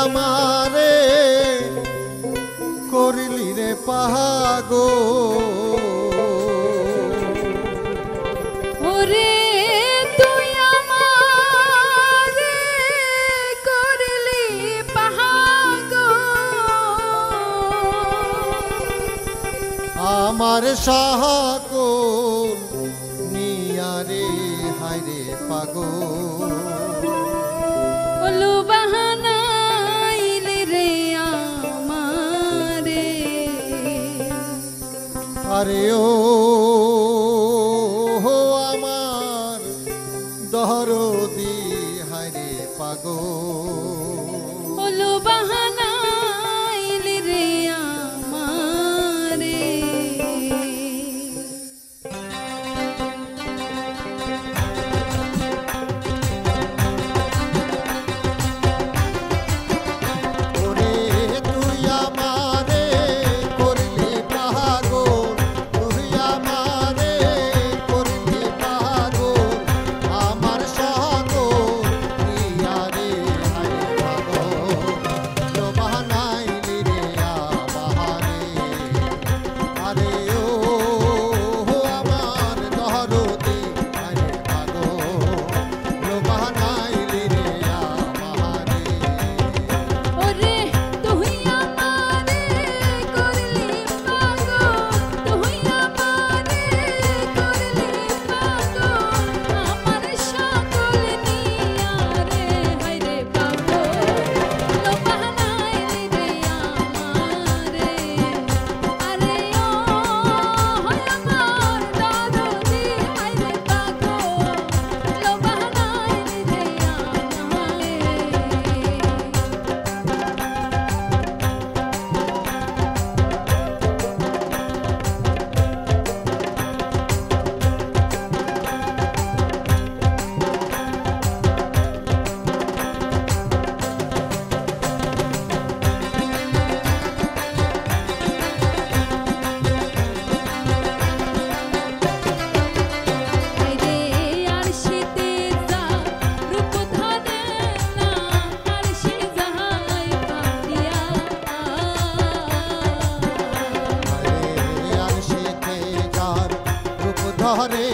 আমারে করিলি রে পাগল ওরে তুই আমারে করলি পাগল আমার সাহাকল নিয়ারে হায়রে পাগল ওলু বাহানাইলি রে আমারে আরে ও আমার দরদি হায়রে পাগল ওলু বাহানাইলি রে আমারে ওরে তুই আমারে করলি পাগল তুই আমারে করলি পাগল আমার সকল নিয়ারে হায়রে পাগল লো বাহানাইলি রে আমারে আরে ও আমার দরদি হায়রে পাগল লো বাহানাইলি রে আমারে ওরে তুই আমারে করলি পাগল তুই আমারে করলি পাগল আমার সকল নিয়ারে হায়রে পাগল লো বাহানাইলি রে আমারে আরে ও আমার দরদি হায়রে পাগল লো বাহানাইলি রে আমারে আইরে আরশিতে যা রূপ ধরে না আরশি যাহাই পাতিয়া আরে আরশিতে যার রূপ ধরে